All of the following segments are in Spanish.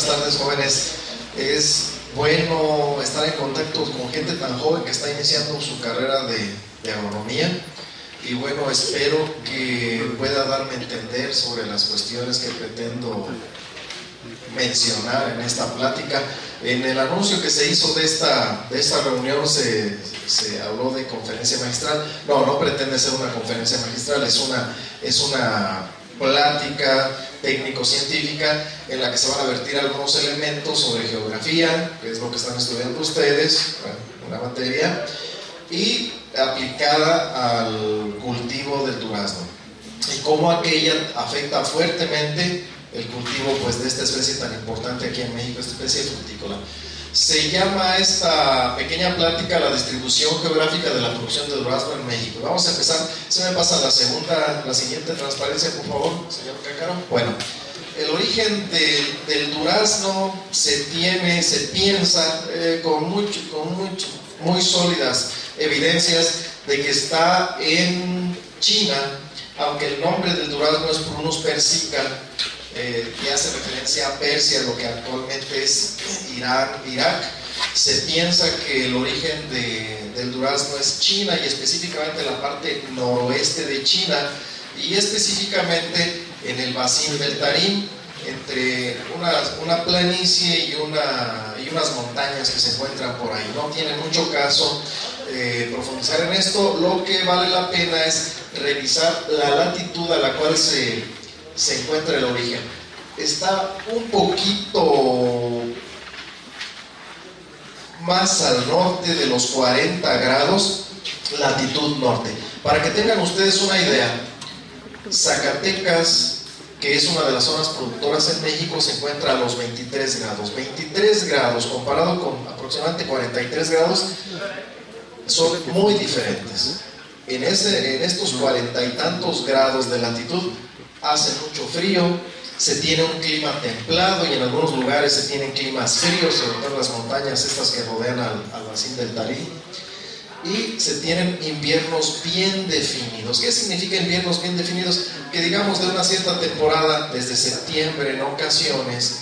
tardes, jóvenes. Es bueno estar en contacto con gente tan joven que está iniciando su carrera de agronomía. Y bueno, espero que pueda darme a entender sobre las cuestiones que pretendo mencionar en esta plática. En el anuncio que se hizo de esta reunión se habló de conferencia magistral. No pretende ser una conferencia magistral, es una plática técnico-científica en la que se van a vertir algunos elementos sobre geografía, que es lo que están estudiando ustedes, una materia, y aplicada al cultivo del durazno y cómo aquella afecta fuertemente el cultivo pues, de esta especie tan importante aquí en México, esta especie frutícola. Se llama esta pequeña plática la distribución geográfica de la producción de durazno en México. Vamos a empezar. Se me pasa la siguiente transparencia, por favor, señor Cácaro. Bueno, el origen del durazno se piensa con muy sólidas evidencias de que está en China, aunque el nombre del durazno es Prunus persica, que hace referencia a Persia, lo que actualmente es Irak. Se piensa que el origen del durazno es China y específicamente la parte noroeste de China y específicamente en el Bacín del Tarim, entre una planicie y unas montañas que se encuentran por ahí. No tiene mucho caso profundizar en esto. Lo que vale la pena es revisar la latitud a la cual se encuentra el origen. Está un poquito más al norte de los 40 grados, latitud norte. Para que tengan ustedes una idea, Zacatecas, que es una de las zonas productoras en México, se encuentra a los 23 grados. 23 grados comparado con aproximadamente 43 grados son muy diferentes. En estos 40 y tantos grados de latitud hace mucho frío, se tiene un clima templado y en algunos lugares se tienen climas fríos, sobre todo en las montañas estas que rodean al Bacín del Tarim, y se tienen inviernos bien definidos. ¿Qué significa inviernos bien definidos? Que digamos de una cierta temporada, desde septiembre en ocasiones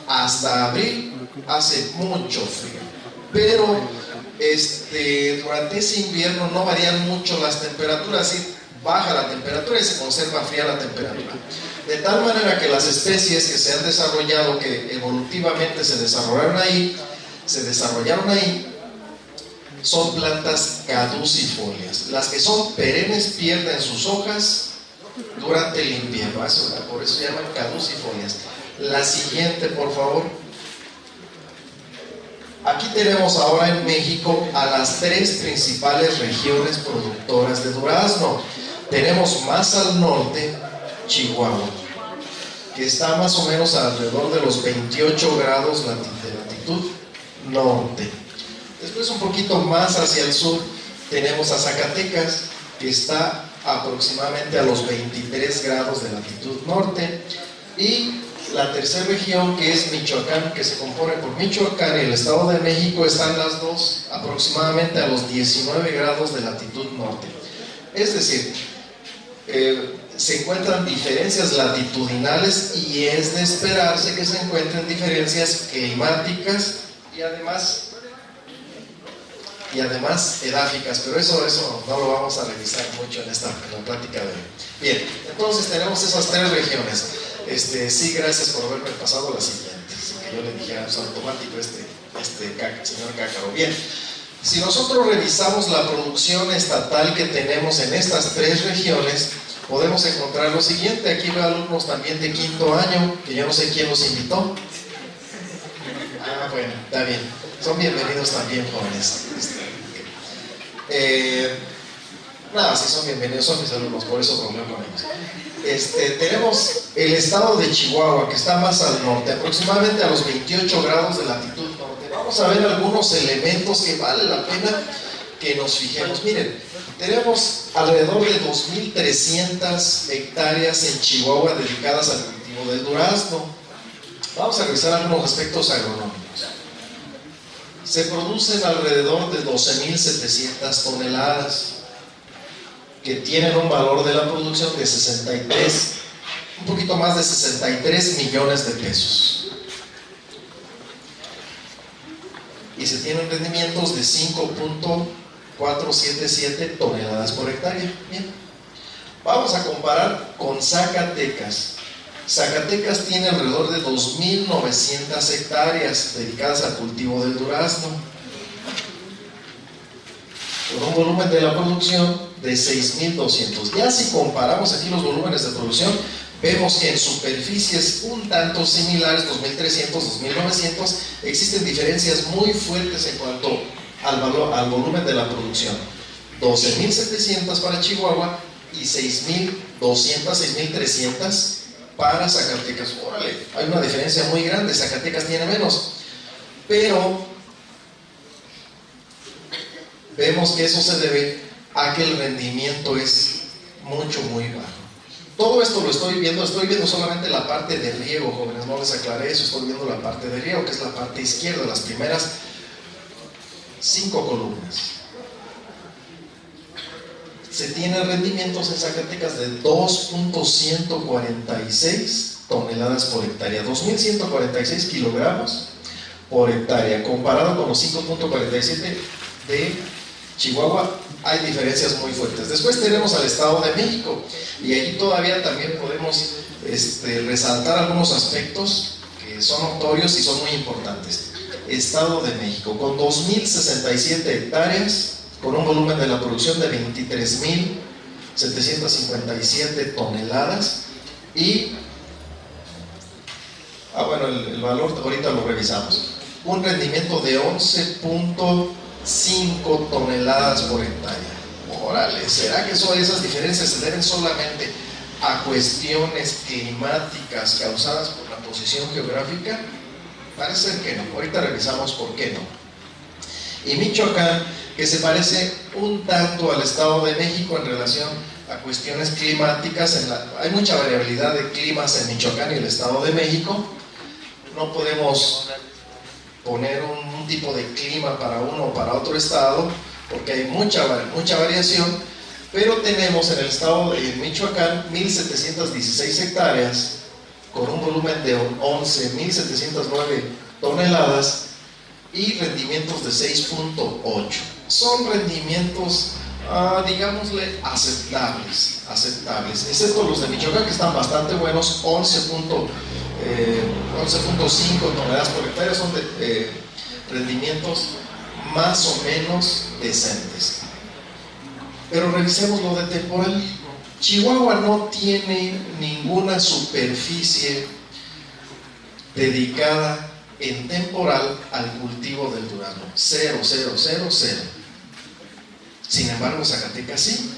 hasta abril, hace mucho frío, pero durante ese invierno no varían mucho las temperaturas, ¿sí? Baja la temperatura y se conserva fría la temperatura. De tal manera que las especies que se han desarrollado, que evolutivamente se desarrollaron ahí, son plantas caducifolias. Las que son perennes pierden sus hojas durante el invierno, por eso se llaman caducifolias. La siguiente, por favor. Aquí tenemos ahora en México a las 3 principales regiones productoras de durazno. Tenemos más al norte Chihuahua, que está más o menos alrededor de los 28 grados de latitud norte. Después un poquito más hacia el sur tenemos a Zacatecas, que está aproximadamente a los 23 grados de latitud norte, y la tercera región, que es Michoacán, que se compone por Michoacán y el Estado de México, están las dos aproximadamente a los 19 grados de latitud norte. Es decir, se encuentran diferencias latitudinales y es de esperarse que se encuentren diferencias climáticas y además edáficas, pero eso no lo vamos a revisar mucho en la plática de hoy. Bien, entonces tenemos esas 3 regiones. Sí, gracias por haberme pasado la siguiente, sin que yo le dijera es automático señor Cácaro. Bien, si nosotros revisamos la producción estatal que tenemos en estas 3 regiones, podemos encontrar lo siguiente. Aquí veo alumnos también de 5º año, que yo no sé quién los invitó. Bueno, está bien. Son bienvenidos también, jóvenes. Sí, son bienvenidos, son mis alumnos, por eso bromeo con ellos. Tenemos el estado de Chihuahua, que está más al norte, aproximadamente a los 28 grados de latitud norte. Vamos a ver algunos elementos que vale la pena que nos fijemos. Miren, tenemos alrededor de 2.300 hectáreas en Chihuahua dedicadas al cultivo del durazno. Vamos a revisar algunos aspectos agronómicos. Se producen alrededor de 12.700 toneladas, que tienen un valor de la producción de un poquito más de 63 millones de pesos. y se tienen rendimientos de 5.477 toneladas por hectárea. Bien, vamos a comparar con Zacatecas. Zacatecas tiene alrededor de 2.900 hectáreas dedicadas al cultivo del durazno, con un volumen de la producción de 6.200. Ya si comparamos aquí los volúmenes de producción, vemos que en superficies un tanto similares, 2.300, 2.900, existen diferencias muy fuertes en cuanto al volumen de la producción. 12.700 para Chihuahua y 6.200, 6.300 para Zacatecas. Órale, hay una diferencia muy grande, Zacatecas tiene menos, pero vemos que eso se debe a que el rendimiento es muy bajo. Todo esto lo estoy viendo solamente la parte de riego, jóvenes, no les aclaré eso, estoy viendo la parte de riego, que es la parte izquierda, las primeras 5 columnas. Se tienen rendimientos en Zacatecas de 2.146 toneladas por hectárea, 2.146 kilogramos por hectárea, comparado con los 5.47 de Chihuahua. Hay diferencias muy fuertes. Después tenemos al Estado de México, y allí todavía también podemos resaltar algunos aspectos que son notorios y son muy importantes. Estado de México, con 2.067 hectáreas, con un volumen de la producción de 23.757 toneladas, y bueno, el valor ahorita lo revisamos. Un rendimiento de 11.5 toneladas por hectárea. Órale, ¿será que esas diferencias se deben solamente a cuestiones climáticas causadas por la posición geográfica? Parece ser que no. Ahorita revisamos por qué no. Y Michoacán, que se parece un tanto al Estado de México en relación a cuestiones climáticas. Hay mucha variabilidad de climas en Michoacán y el Estado de México. No podemos poner un tipo de clima para uno o para otro estado, porque hay mucha variación, pero tenemos en el estado de Michoacán 1.716 hectáreas, con un volumen de 11.709 toneladas y rendimientos de 6.8. Son rendimientos, digámosle, aceptables, excepto los de Michoacán, que están bastante buenos. 11.5 toneladas por hectárea son de rendimientos más o menos decentes. Pero revisemos lo de temporal. Chihuahua no tiene ninguna superficie dedicada en temporal al cultivo del durazno. 0. Sin embargo, Zacatecas sí.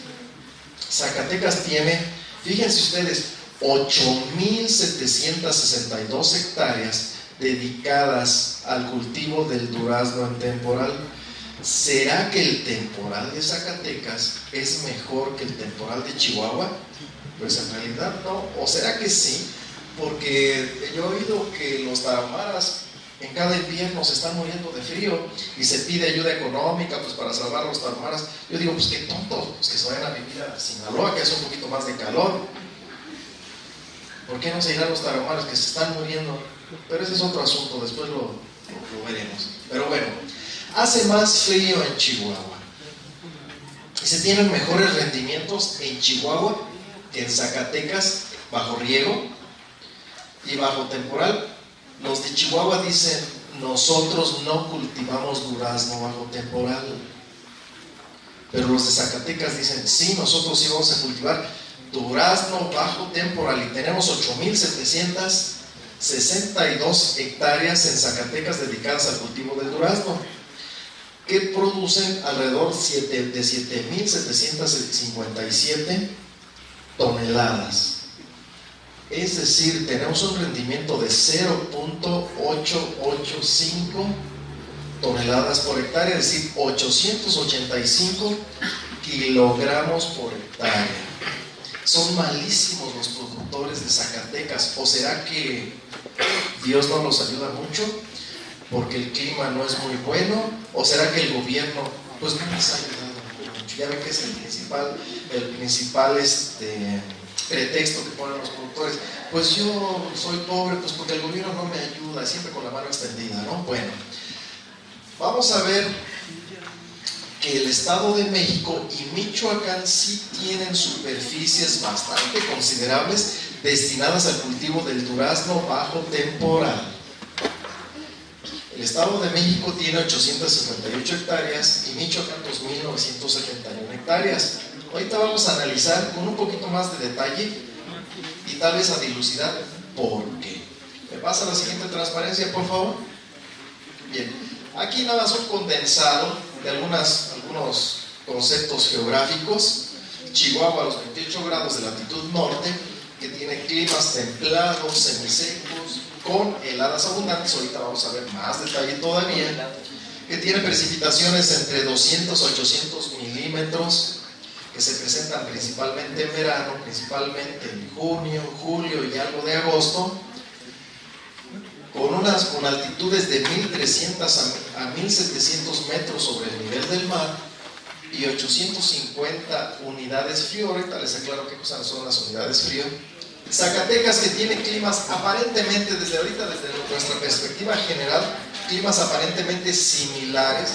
Zacatecas tiene, fíjense ustedes, 8.762 hectáreas dedicadas al cultivo del durazno en temporal. ¿Será que el temporal de Zacatecas es mejor que el temporal de Chihuahua? Pues en realidad no. ¿O será que sí? Porque yo he oído que los tarahumaras en cada invierno se están muriendo de frío y se pide ayuda económica pues para salvar a los tarahumaras. Yo digo, pues qué tontos, pues que se vayan a vivir a Sinaloa, que hace un poquito más de calor. ¿Por qué no se irán los tarahumaras que se están muriendo? Pero ese es otro asunto, después lo veremos. Pero bueno, hace más frío en Chihuahua y se tienen mejores rendimientos en Chihuahua que en Zacatecas bajo riego y bajo temporal. Los de Chihuahua dicen, nosotros no cultivamos durazno bajo temporal. Pero los de Zacatecas dicen, sí, nosotros sí vamos a cultivar durazno bajo temporal, y tenemos 8.762 hectáreas en Zacatecas dedicadas al cultivo del durazno, que producen alrededor de 7.757 toneladas. Es decir, tenemos un rendimiento de 0.885 toneladas por hectárea, es decir, 885 kilogramos por hectárea. Son malísimos los productores de Zacatecas. ¿O será que Dios no los ayuda mucho porque el clima no es muy bueno? ¿O será que el gobierno pues no les ha ayudado mucho? Ya ven que es el principal pretexto que ponen los productores. Pues yo soy pobre pues porque el gobierno no me ayuda, siempre con la mano extendida, ¿no? Bueno, Vamos a ver que el Estado de México y Michoacán sí tienen superficies bastante considerables destinadas al cultivo del durazno bajo temporal. El Estado de México tiene 858 hectáreas y Michoacán 2.971 hectáreas. Ahorita vamos a analizar con un poquito más de detalle y tal vez a dilucidar por qué. ¿Me pasa la siguiente transparencia, por favor? Bien, aquí nada más un condensado de algunos conceptos geográficos. Chihuahua a los 28 grados de latitud norte, que tiene climas templados, semisecos, con heladas abundantes. Ahorita vamos a ver más detalle todavía. Que tiene precipitaciones entre 200 a 800 milímetros, que se presentan principalmente en verano, principalmente en junio, julio y algo de agosto, con altitudes de 1300 a 1700 metros sobre el nivel del mar y 850 unidades frío. Ahorita les aclaro qué cosas son las unidades frío. Zacatecas, que tiene climas aparentemente, desde ahorita, desde nuestra perspectiva general, climas aparentemente similares,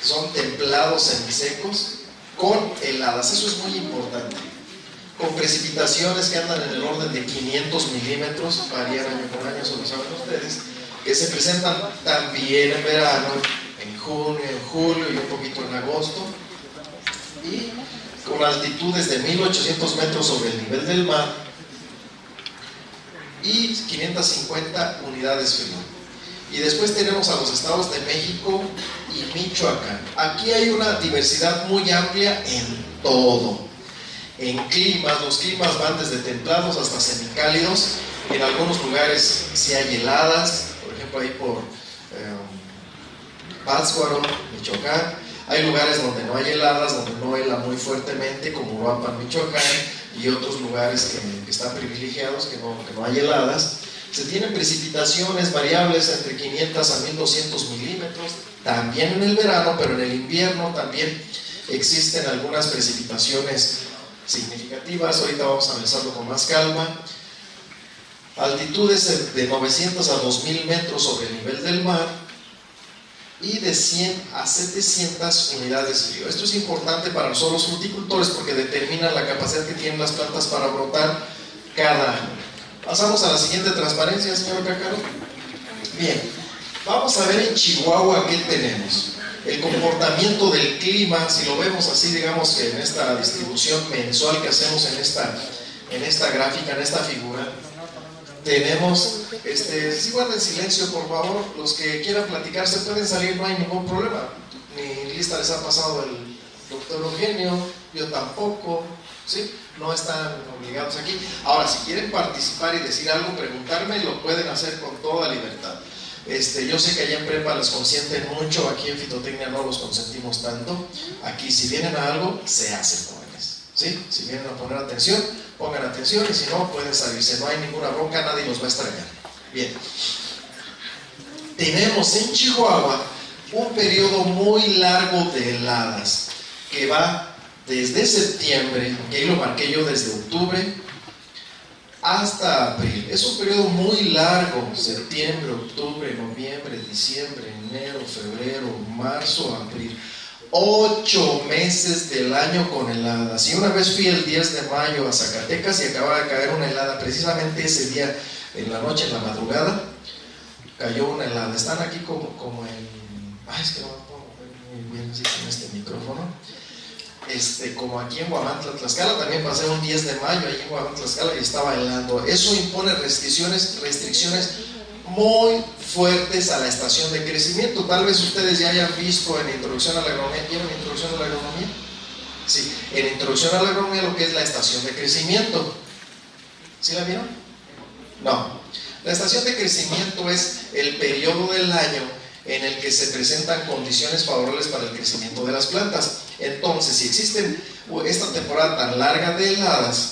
son templados, semisecos, con heladas. Eso es muy importante, con precipitaciones que andan en el orden de 500 milímetros, varían año con año, eso lo saben ustedes, que se presentan también en verano, en junio, en julio y un poquito en agosto, y con altitudes de 1800 metros sobre el nivel del mar y 550 unidades frío. Y después tenemos a los estados de México y Michoacán. Aquí hay una diversidad muy amplia en todo. En climas, los climas van desde templados hasta semicálidos. En algunos lugares sí hay heladas, por ejemplo ahí por Pátzcuaro, Michoacán. Hay lugares donde no hay heladas, donde no hela muy fuertemente, como Uruapan, Michoacán, y otros lugares que están privilegiados, que no hay heladas. Se tienen precipitaciones variables entre 500 a 1200 milímetros, también en el verano, pero en el invierno también existen algunas precipitaciones significativas. Ahorita vamos a analizarlo con más calma. Altitudes de 900 a 2000 metros sobre el nivel del mar y de 100 a 700 unidades frío. Esto es importante para nosotros los fruticultores porque determina la capacidad que tienen las plantas para brotar cada año. Pasamos a la siguiente transparencia, señor Cácaro. Bien, vamos a ver en Chihuahua qué tenemos. El comportamiento del clima, si lo vemos así, digamos que en esta distribución mensual que hacemos en esta gráfica, en esta figura, tenemos, si guarden silencio por favor, los que quieran platicar se pueden salir, no hay ningún problema. Mi lista les ha pasado el doctor Eugenio, yo tampoco, ¿sí? No están obligados aquí. Ahora, si quieren participar y decir algo, preguntarme, lo pueden hacer con toda libertad. Yo sé que allá en prepa los consienten mucho, aquí en fitotecnia no los consentimos tanto. Aquí si vienen a algo, se hace, jóvenes, ¿sí? Si vienen a poner atención, pongan atención, y si no, pueden salirse, no hay ninguna bronca, nadie los va a extrañar. Bien, tenemos en Chihuahua un periodo muy largo de heladas, que va desde septiembre, que ahí lo marqué yo desde octubre, hasta abril. Es un periodo muy largo: septiembre, octubre, noviembre, diciembre, enero, febrero, marzo, abril. 8 meses del año con heladas. Y una vez fui el 10 de mayo a Zacatecas y acababa de caer una helada, precisamente ese día, en la noche, en la madrugada, cayó una helada. Están aquí como en... Ay, es que no me puedo mover muy bien así con este micrófono. Como aquí en Huamantla, Tlaxcala, también pasé un 10 de mayo ahí en Huamantla, Tlaxcala, y estaba helando. Eso impone restricciones muy fuertes a la estación de crecimiento. Tal vez ustedes ya hayan visto en Introducción a la Agronomía. ¿Vieron Introducción a la Agronomía? Sí, en Introducción a la Agronomía lo que es la estación de crecimiento. ¿Sí la vieron? No. La estación de crecimiento es el periodo del año en el que se presentan condiciones favorables para el crecimiento de las plantas. Entonces, si existe esta temporada tan larga de heladas,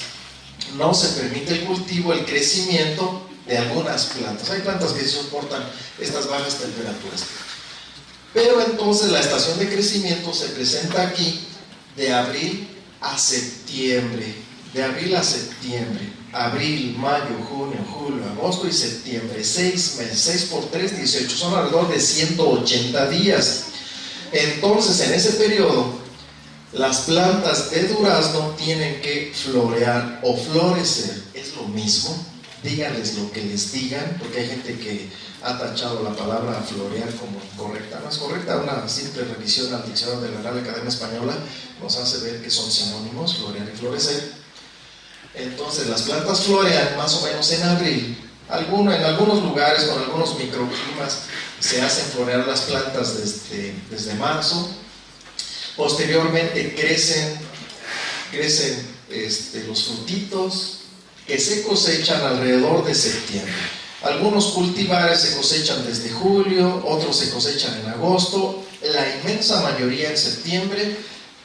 no se permite el cultivo, el crecimiento de algunas plantas. Hay plantas que soportan estas bajas temperaturas. Pero entonces la estación de crecimiento se presenta aquí de abril a septiembre. de abril a septiembre, abril, mayo, junio, julio, agosto y septiembre, 6 meses, 6 por 3, 18, son alrededor de 180 días. Entonces, en ese periodo, las plantas de durazno tienen que florear o florecer, es lo mismo, díganles lo que les digan, porque hay gente que ha tachado la palabra florear como incorrecta. No es correcta, una simple revisión al diccionario de la Real Academia Española nos hace ver que son sinónimos, florear y florecer. Entonces las plantas florean más o menos en abril. En algunos lugares con algunos microclimas se hacen florear las plantas desde marzo. Posteriormente crecen los frutitos que se cosechan alrededor de septiembre. Algunos cultivares se cosechan desde julio, otros se cosechan en agosto, la inmensa mayoría en septiembre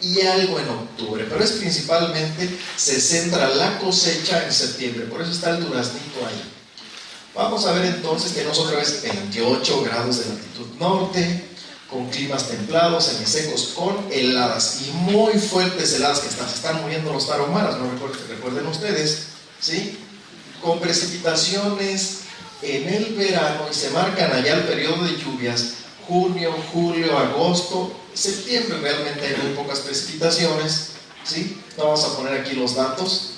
y algo en octubre, pero es principalmente se centra la cosecha en septiembre, por eso está el duraznito ahí. Vamos a ver entonces, tenemos otra vez 28 grados de latitud norte, con climas templados, semisecos, con heladas y muy fuertes heladas que se están muriendo los tarahumaras, ¿no? Recuerden ustedes, ¿sí? Con precipitaciones en el verano y se marcan allá el periodo de lluvias, junio, julio, agosto, septiembre realmente hay muy pocas precipitaciones, ¿sí? Vamos a poner aquí los datos.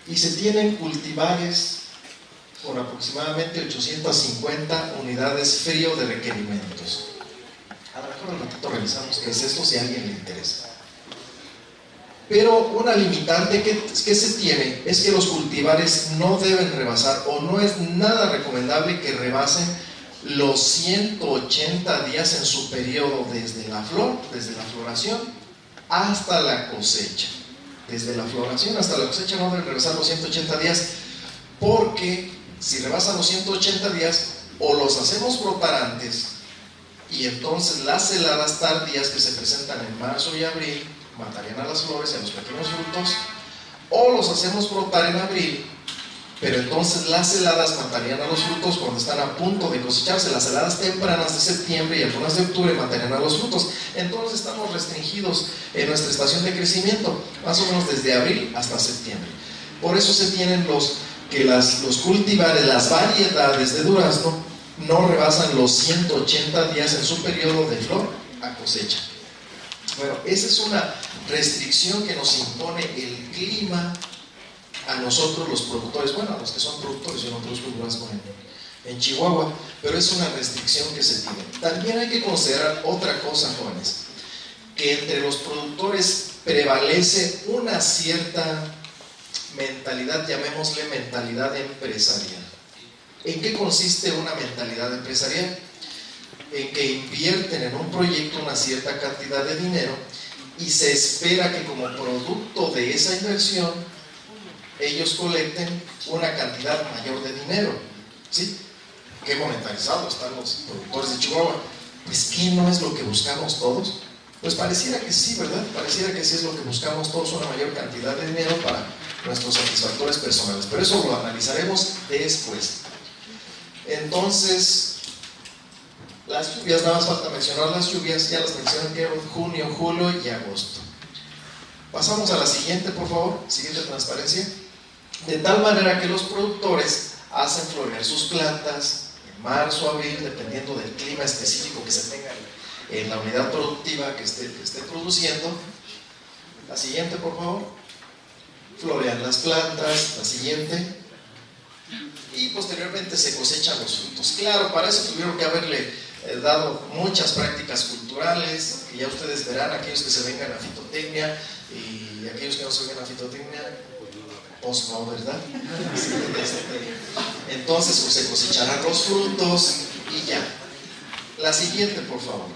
Y se tienen cultivares con aproximadamente 850 unidades frío de requerimientos. A lo mejor al ratito revisamos qué es esto si a alguien le interesa. Pero una limitante que se tiene es que los cultivares no deben rebasar, o no es nada recomendable que rebasen los 180 días en su periodo desde la floración hasta la cosecha. Desde la floración hasta la cosecha no deben rebasar los 180 días, porque si rebasan los 180 días, o los hacemos brotar antes, y entonces las heladas tardías que se presentan en marzo y abril matarían a las flores y a los pequeños frutos, o los hacemos brotar en abril, pero entonces las heladas matarían a los frutos cuando están a punto de cosecharse. Las heladas tempranas de septiembre y algunas de octubre matarían a los frutos. Entonces estamos restringidos en nuestra estación de crecimiento, más o menos desde abril hasta septiembre. Por eso se tienen los cultivares, las variedades de durazno no rebasan los 180 días en su periodo de flor a cosecha. Bueno, esa es una restricción que nos impone el clima a nosotros los productores, bueno, a los que son productores. Yo no produzco durazno en Chihuahua, pero es una restricción que se tiene. También hay que considerar otra cosa, jóvenes, que entre los productores prevalece una cierta mentalidad, llamémosle mentalidad empresarial. ¿En qué consiste una mentalidad empresarial? En que invierten en un proyecto una cierta cantidad de dinero y se espera que como producto de esa inversión ellos colecten una cantidad mayor de dinero, ¿sí? ¿Qué monetarizados están los productores de Chihuahua? Pues ¿qué no es lo que buscamos todos? Pues pareciera que sí, ¿verdad? Pareciera que sí es lo que buscamos todos, una mayor cantidad de dinero para nuestros satisfactores personales, pero eso lo analizaremos después. Entonces, las lluvias, nada más falta mencionar las lluvias, ya las mencioné, junio, julio y agosto. Pasamos a la siguiente, por favor, siguiente transparencia. De tal manera que los productores hacen florecer sus plantas en marzo, abril, dependiendo del clima específico que se tenga en la unidad productiva que esté produciendo. La siguiente, por favor. Florean las plantas, la siguiente. Y posteriormente se cosechan los frutos. Claro, para eso tuvieron que haberle dado muchas prácticas culturales, que ya ustedes verán, aquellos que se vengan a fitotecnia y aquellos que no se vengan a fitotecnia, pues no, ¿verdad? Entonces pues, se cosecharán los frutos y ya. La siguiente, por favor.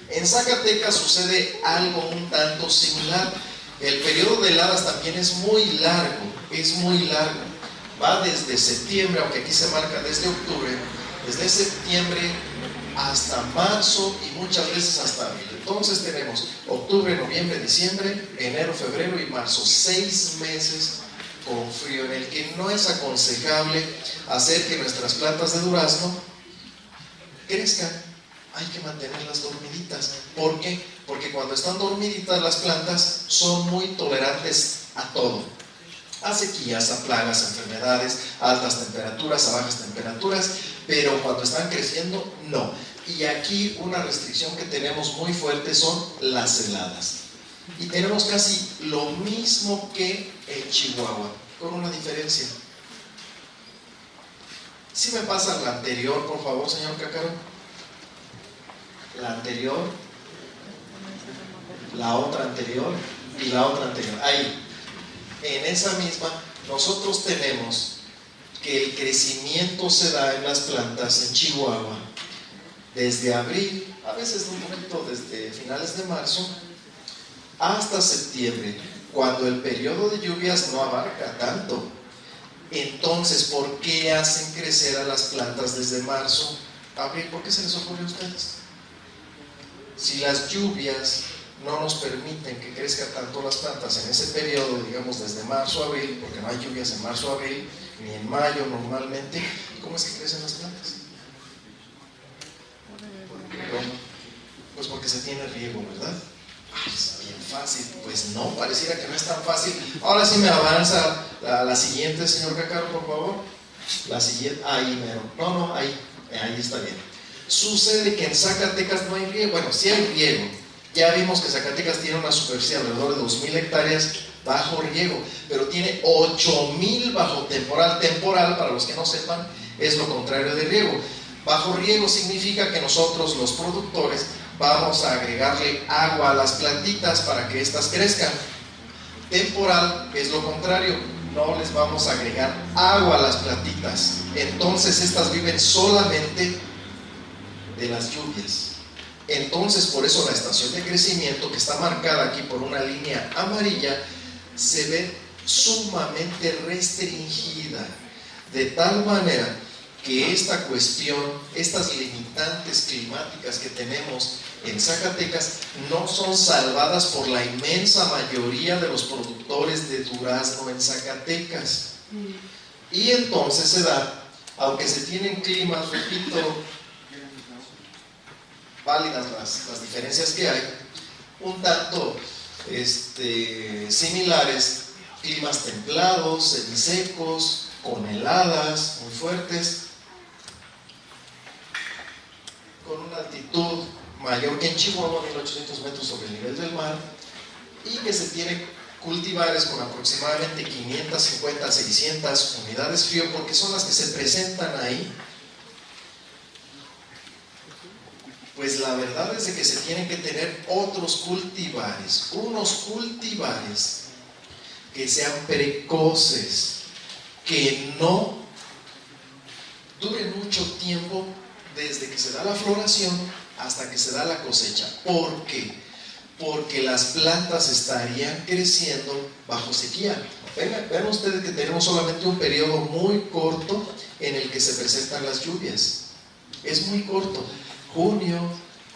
En Zacatecas sucede algo un tanto similar. El periodo de heladas también es muy largo, va desde septiembre, aunque aquí se marca desde octubre, desde septiembre hasta marzo y muchas veces hasta abril. Entonces tenemos octubre, noviembre, diciembre, enero, febrero y marzo, 6 meses con frío, en el que no es aconsejable hacer que nuestras plantas de durazno crezcan. hay que mantenerlas dormiditas. ¿Por qué? Porque cuando están dormiditas las plantas son muy tolerantes a todo, a sequías, a plagas, a enfermedades, a altas temperaturas, a bajas temperaturas, pero cuando están creciendo, no. Y aquí una restricción que tenemos muy fuerte son las heladas. Y tenemos casi lo mismo que en Chihuahua, con una diferencia. Si me pasan la anterior, por favor, señor Cácaro. La anterior, la otra anterior y la otra anterior. Ahí, en esa misma, nosotros tenemos que el crecimiento se da en las plantas en Chihuahua desde abril, a veces un poquito desde finales de marzo, hasta septiembre, cuando el periodo de lluvias no abarca tanto. Entonces, ¿por qué hacen crecer a las plantas desde marzo, abril? ¿Por qué se les ocurre a ustedes? Si las lluvias no nos permiten que crezcan tanto las plantas en ese periodo, digamos desde marzo a abril, porque no hay lluvias en marzo a abril, ni en mayo normalmente, ¿cómo es que crecen las plantas? Pues porque se tiene riego, ¿verdad? Ay, es bien fácil. Pues no, pareciera que no es tan fácil. Ahora sí me avanza la siguiente, señor Cácaro, por favor. La siguiente, ahí mero. No, ahí está bien. Sucede que en Zacatecas no hay riego. Bueno, sí hay riego. Ya vimos que Zacatecas tiene una superficie de alrededor de 2,000 hectáreas bajo riego, pero tiene 8,000 bajo temporal. Temporal, para los que no sepan, es lo contrario de riego. Bajo riego significa que nosotros, los productores, vamos a agregarle agua a las plantitas para que éstas crezcan. Temporal es lo contrario, no les vamos a agregar agua a las plantitas. Entonces estas viven solamente de las lluvias. Entonces por eso la estación de crecimiento, que está marcada aquí por una línea amarilla, se ve sumamente restringida, de tal manera que esta cuestión, estas limitantes climáticas que tenemos en Zacatecas no son salvadas por la inmensa mayoría de los productores de durazno en Zacatecas. Y entonces se da, aunque se tienen climas, repito, válidas las diferencias que hay, un tanto similares, climas templados, semisecos, con heladas muy fuertes, con una altitud mayor que en Chihuahua, 1800 metros sobre el nivel del mar, y que se tiene cultivares con aproximadamente 550 a 600 unidades frío, porque son las que se presentan ahí. Pues la verdad es de que se tienen que tener otros cultivares, unos cultivares que sean precoces, que no duren mucho tiempo desde que se da la floración hasta que se da la cosecha. ¿Por qué? Porque las plantas estarían creciendo bajo sequía. Vean ustedes que tenemos solamente un periodo muy corto en el que se presentan las lluvias. Es muy corto. Junio,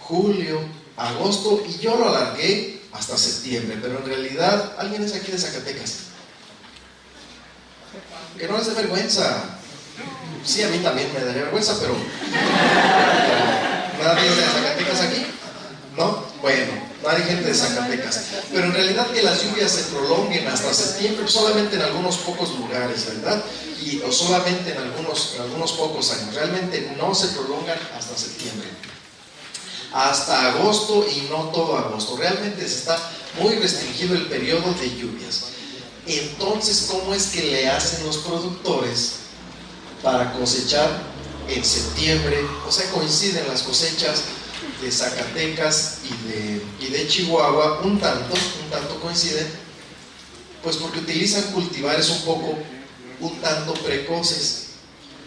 julio, agosto, y yo lo alargué hasta septiembre, pero en realidad, ¿alguien es aquí de Zacatecas? Que no les dé vergüenza. Sí, a mí también me daría vergüenza, pero ¿nadie es de Zacatecas aquí? ¿No? Bueno, no hay gente de Zacatecas. Pero en realidad que las lluvias se prolonguen hasta septiembre, solamente en algunos pocos lugares, ¿verdad? O solamente en algunos pocos años. Realmente no se prolongan hasta septiembre. Hasta agosto, y no todo agosto. Realmente está muy restringido el periodo de lluvias. Entonces, ¿cómo es que le hacen los productores para cosechar en septiembre? O sea, coinciden las cosechas de Zacatecas y de Chihuahua, un tanto coinciden, pues porque utilizan cultivares un tanto precoces.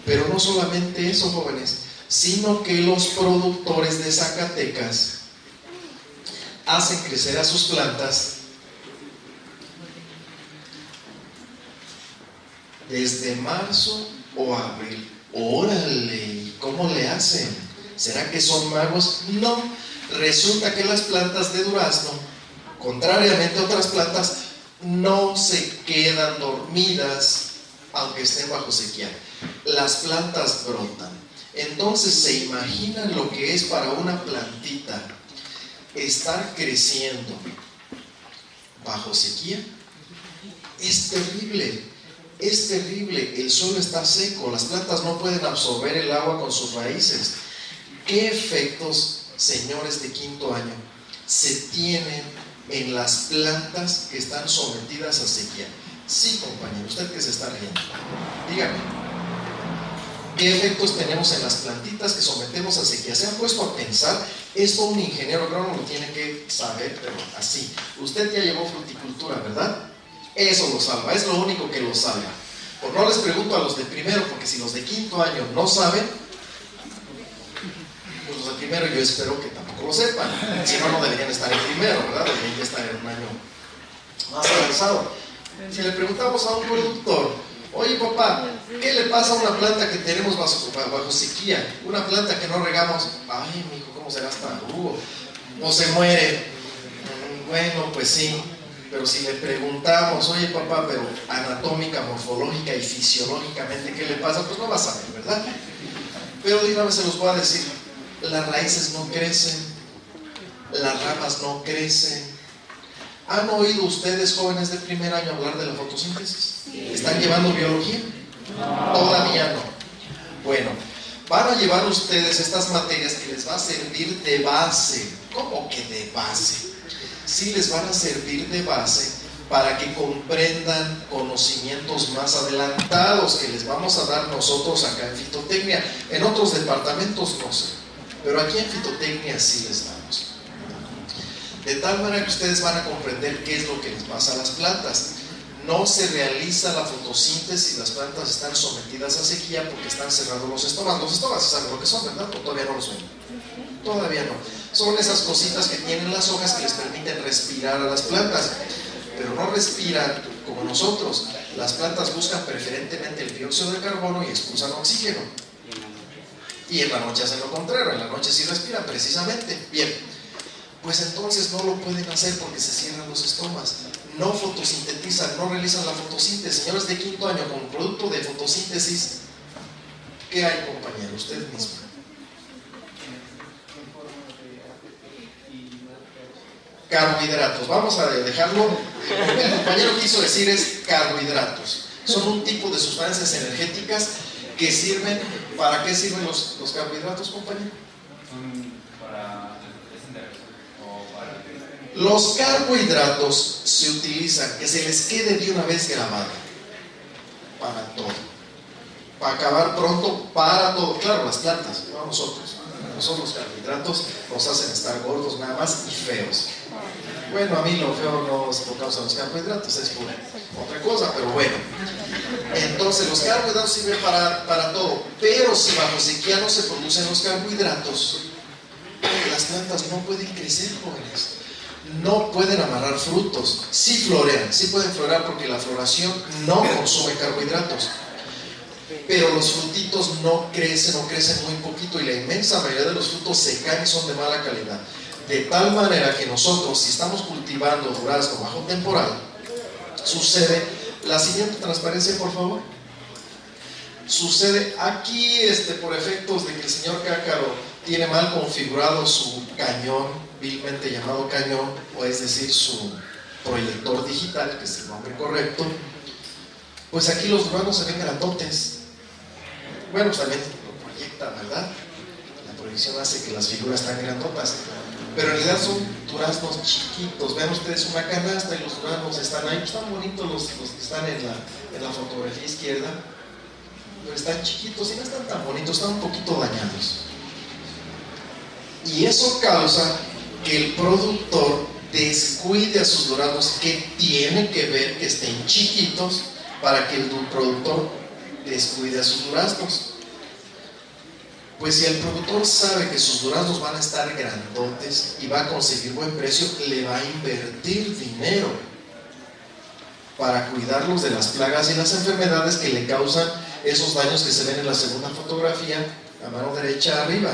Pero no solamente eso, jóvenes, sino que los productores de Zacatecas hacen crecer a sus plantas desde marzo o abril. ¡Órale! ¿Cómo le hacen? ¿Será que son magos? No. Resulta que las plantas de durazno, contrariamente a otras plantas, no se quedan dormidas aunque estén bajo sequía. Las plantas brotan. Entonces, ¿se imaginan lo que es para una plantita estar creciendo bajo sequía? Es terrible, es terrible. El suelo está seco, las plantas no pueden absorber el agua con sus raíces. ¿Qué efectos, señores de quinto año, se tienen en las plantas que están sometidas a sequía? Sí, compañero, usted que se está riendo, dígame. ¿Qué efectos tenemos en las plantitas que sometemos a sequía? ¿Se han puesto a pensar? Esto un ingeniero agrónomo lo tiene que saber, pero así. Usted ya llevó fruticultura, ¿verdad? Eso lo salva, es lo único que lo salva. Pues no les pregunto a los de primero, porque si los de quinto año no saben, pues los de primero yo espero que tampoco lo sepan. Si no, no deberían estar en primero, ¿verdad? Deberían ya estar en un año más avanzado. Si le preguntamos a un productor, oye papá, ¿qué le pasa a una planta que tenemos bajo sequía? Una planta que no regamos, ay mijo, ¿cómo se gasta? O se muere. Bueno, pues sí, pero si le preguntamos, oye papá, pero anatómica, morfológica y fisiológicamente, ¿qué le pasa? Pues no va a saber, ¿verdad? Pero de una vez se los voy a decir, las raíces no crecen, las ramas no crecen. ¿Han oído ustedes, jóvenes de primer año, hablar de la fotosíntesis? ¿Están llevando biología? Todavía no. Bueno, van a llevar ustedes estas materias que les va a servir de base. ¿Cómo que de base? Sí les van a servir de base para que comprendan conocimientos más adelantados que les vamos a dar nosotros acá en fitotecnia. En otros departamentos no sé, pero aquí en fitotecnia sí les damos. De tal manera que ustedes van a comprender qué es lo que les pasa a las plantas. No se realiza la fotosíntesis, las plantas están sometidas a sequía porque están cerrados los estomas. Los estomas, ¿saben lo que son, verdad? ¿O todavía no lo son? Todavía no. Son esas cositas que tienen las hojas que les permiten respirar a las plantas, pero no respiran como nosotros. Las plantas buscan preferentemente el dióxido de carbono y expulsan oxígeno. Y en la noche hacen lo contrario, en la noche sí respiran precisamente. Bien. Pues entonces no lo pueden hacer porque se cierran los estomas, no fotosintetizan, no realizan la fotosíntesis. Señores de quinto año, como producto de fotosíntesis, ¿qué hay, compañero? Usted mismo. Carbohidratos, vamos a dejarlo. Lo que el compañero quiso decir es carbohidratos. Son un tipo de sustancias energéticas que sirven. ¿Para qué sirven los carbohidratos, compañero? Los carbohidratos se utilizan, que se les quede de una vez grabado, para todo, para acabar pronto, para todo. Claro, las plantas, no nosotros. Nosotros los carbohidratos nos hacen estar gordos nada más y feos. Bueno, a mí lo feo no es por causa de los carbohidratos, es por otra cosa, pero bueno. Entonces los carbohidratos sirven para todo, pero si bajo sequía no se producen los carbohidratos, las plantas no pueden crecer, jóvenes. No pueden amarrar frutos. Sí florean, sí pueden florear porque la floración no consume carbohidratos, pero los frutitos no crecen o crecen muy poquito, y la inmensa mayoría de los frutos se caen y son de mala calidad. De tal manera que nosotros, si estamos cultivando durazno bajo temporal, sucede la siguiente transparencia, por favor. Sucede aquí, por efectos de que el señor Cácaro tiene mal configurado su cañón, vilmente llamado cañón, o es decir, su proyector digital, que es el nombre correcto, pues aquí los duraznos se ven grandotes. Bueno, pues también lo proyecta, ¿verdad? La proyección hace que las figuras están grandotas, pero en realidad son duraznos chiquitos. Vean ustedes una canasta y los duraznos están ahí, pues están bonitos los que están en la fotografía izquierda, pero están chiquitos y no están tan bonitos, están un poquito dañados. Y eso causa que el productor descuide a sus duraznos, que tiene que ver que estén chiquitos para que el productor descuide a sus duraznos. Pues si el productor sabe que sus duraznos van a estar grandotes y va a conseguir buen precio, le va a invertir dinero para cuidarlos de las plagas y las enfermedades que le causan esos daños que se ven en la segunda fotografía, a mano derecha arriba.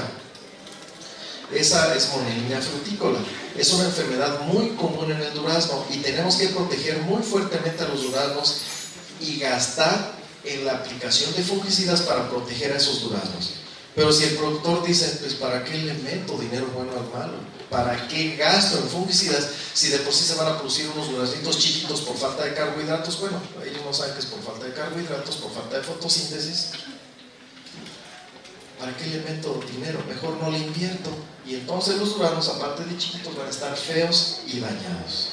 Esa es monelina frutícola. Es una enfermedad muy común en el durazno y tenemos que proteger muy fuertemente a los duraznos y gastar en la aplicación de fungicidas para proteger a esos duraznos. Pero si el productor dice, pues ¿para qué le meto dinero bueno al malo? ¿Para qué gasto en fungicidas si de por sí se van a producir unos duraznitos chiquitos por falta de carbohidratos? Bueno, ellos no saben que es por falta de carbohidratos, por falta de fotosíntesis. ¿Para qué le meto dinero? Mejor no le invierto. Y entonces los duranos, aparte de chiquitos, van a estar feos y dañados.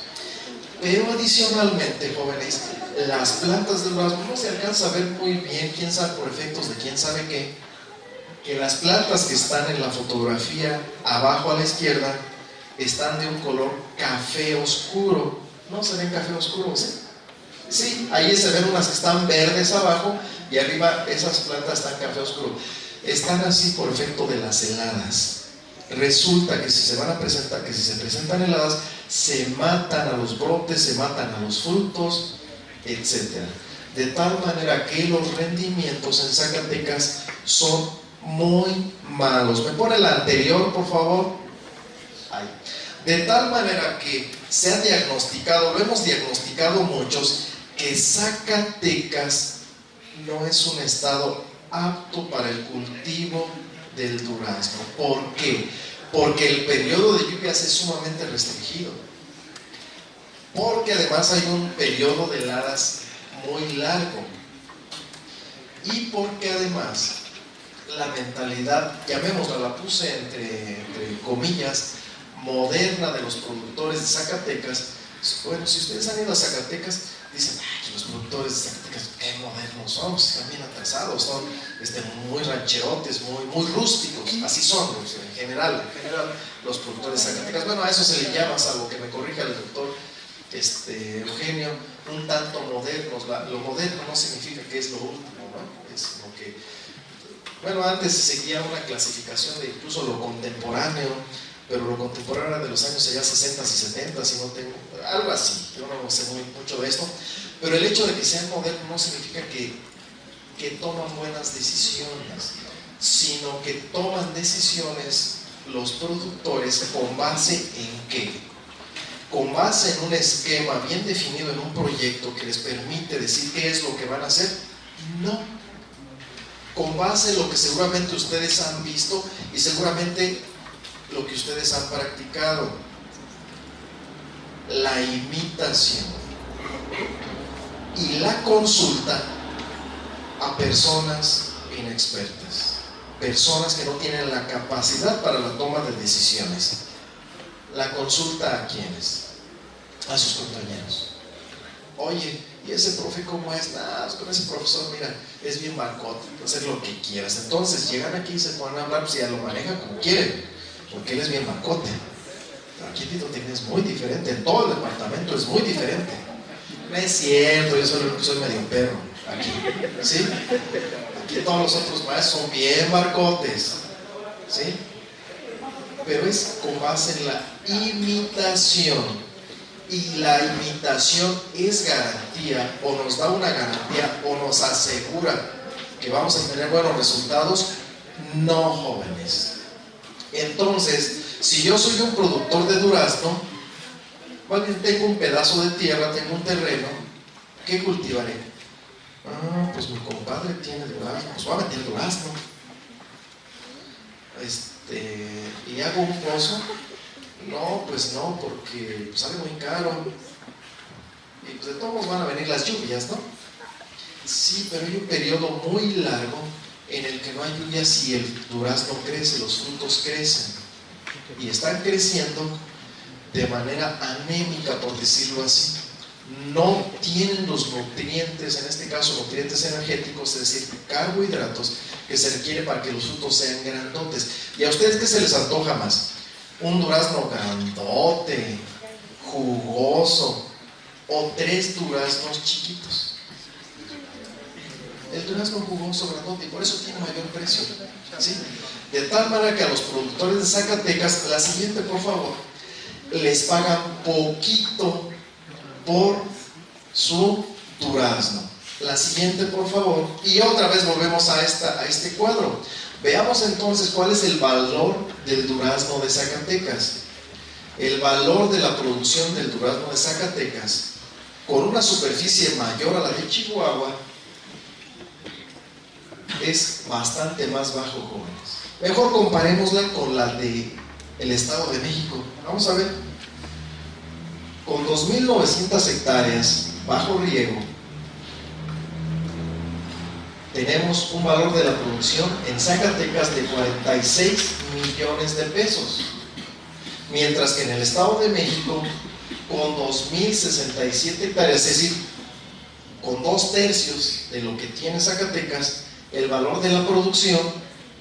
Pero adicionalmente, jóvenes, las plantas de durazno no se alcanza a ver muy bien, quién sabe por efectos de quién sabe qué, que las plantas que están en la fotografía abajo a la izquierda están de un color café oscuro. ¿No se ven café oscuro? ¿Sí? Sí, ahí se ven unas que están verdes abajo y arriba esas plantas están café oscuro. Están así por efecto de las heladas. Resulta que si se van a presentar, que si se presentan heladas, se matan a los brotes, se matan a los frutos, etc. De tal manera que los rendimientos en Zacatecas son muy malos. ¿Me pone la anterior, por favor? Ahí. De tal manera que se ha diagnosticado, lo hemos diagnosticado muchos, que Zacatecas no es un estado apto para el cultivo del durazno. ¿Por qué? Porque el periodo de lluvias es sumamente restringido. Porque además hay un periodo de heladas muy largo. Y porque además la mentalidad, llamémosla, la puse entre comillas, moderna de los productores de Zacatecas. Bueno, si ustedes han ido a Zacatecas, dicen, que los productores de Zacatecas, qué modernos son, están bien atrasados, son muy rancherotes, muy rústicos, así son, en general los productores de Zacatecas. Bueno, a eso se le llama, salvo que me corrija el doctor Eugenio, un tanto modernos. Lo moderno no significa que es lo último, ¿no? Es lo que, bueno, antes se seguía una clasificación de incluso lo contemporáneo, pero lo contemporáneo era de los años allá 60 y 70, y no tengo, algo así, yo no sé mucho de esto, pero el hecho de que sean modernos no significa que toman buenas decisiones, sino que toman decisiones los productores con base en qué, con base en un esquema bien definido, en un proyecto que les permite decir qué es lo que van a hacer. No, con base en lo que seguramente ustedes han visto y seguramente lo que ustedes han practicado, la imitación y la consulta a personas inexpertas, personas que no tienen la capacidad para la toma de decisiones. La consulta a quiénes, a sus compañeros. Oye, ¿y ese profe cómo es? Pues con ese profesor, mira, es bien marcote, puede hacer lo que quieras. Entonces llegan aquí y se ponen a hablar, pues ya lo manejan como quieren, porque él es bien marcote. Pero aquí Tito es muy diferente, en todo el departamento es muy diferente. No es cierto, yo soy medio perro aquí, ¿sí? Aquí todos los otros maestros son bien marcotes, ¿sí? Pero es con base en la imitación. Y la imitación es garantía, o nos da una garantía, o nos asegura que vamos a tener buenos resultados. No, jóvenes. Entonces, si yo soy un productor de durazno, tengo un pedazo de tierra, tengo un terreno, ¿qué cultivaré? Pues mi compadre tiene durazno, pues voy a meter durazno. ¿Y hago un pozo? No, pues no, porque sale muy caro. Y pues de todos modos van a venir las lluvias, ¿no? Sí, pero hay un periodo muy largo en el que no hay lluvias y el durazno crece, los frutos crecen. Y están creciendo de manera anémica, por decirlo así. No tienen los nutrientes, en este caso nutrientes energéticos, es decir, carbohidratos, que se requiere para que los frutos sean grandotes. ¿Y a ustedes qué se les antoja más? Un durazno grandote, jugoso, o 3 duraznos chiquitos. El durazno jugoso, grandote, y por eso tiene mayor precio, ¿sí? De tal manera que a los productores de Zacatecas, la siguiente por favor, les pagan poquito por su durazno. La siguiente por favor, y otra vez volvemos a este cuadro. Veamos entonces cuál es el valor del durazno de Zacatecas. El valor de la producción del durazno de Zacatecas, con una superficie mayor a la de Chihuahua, es bastante más bajo, jóvenes. Mejor comparémosla con la de el Estado de México. Vamos a ver. Con 2.900 hectáreas bajo riego, tenemos un valor de la producción en Zacatecas de 46 millones de pesos. Mientras que en el Estado de México, con 2.067 hectáreas, es decir, con 2/3 de lo que tiene Zacatecas, el valor de la producción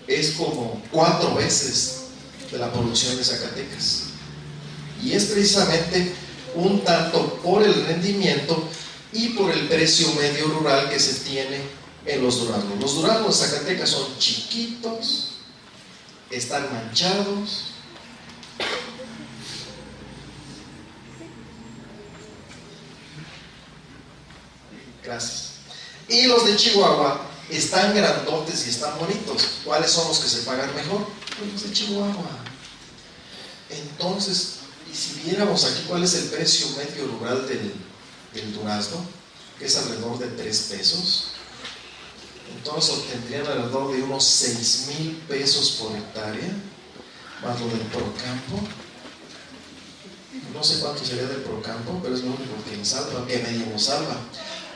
es como 4 veces de la producción de Zacatecas. Y es precisamente un tanto por el rendimiento y por el precio medio rural que se tiene en los duraznos. Los duraznos de Zacatecas son chiquitos, están manchados. Gracias. Y los de Chihuahua están grandotes y están bonitos. ¿Cuáles son los que se pagan mejor? Pues los de Chihuahua. Entonces, y si viéramos aquí cuál es el precio medio rural del durazno, que es alrededor de 3 pesos, entonces obtendrían alrededor de unos 6,000 pesos por hectárea, más lo del Procampo. No sé cuánto sería del Procampo, pero es lo único que nos salva, que medio nos salva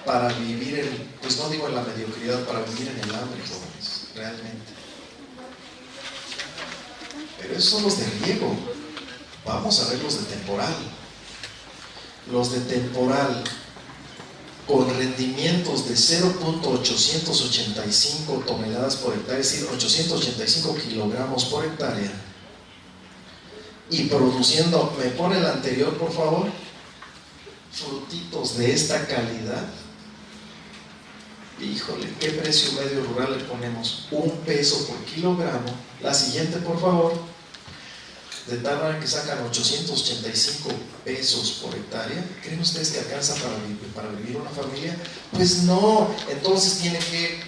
para vivir pues no digo en la mediocridad, para vivir en el hambre, jóvenes, realmente. Pero esos son los de riego. Vamos a ver los de temporal. Los de temporal con rendimientos de 0.885 toneladas por hectárea, es decir, 885 kilogramos por hectárea, y produciendo, me pone el anterior por favor, frutitos de esta calidad. Híjole, ¿qué precio medio rural le ponemos? 1 peso por kilogramo. La siguiente por favor. De tal manera que sacan 885 pesos por hectárea. ¿Creen ustedes que alcanza para vivir una familia? Pues no. Entonces tienen que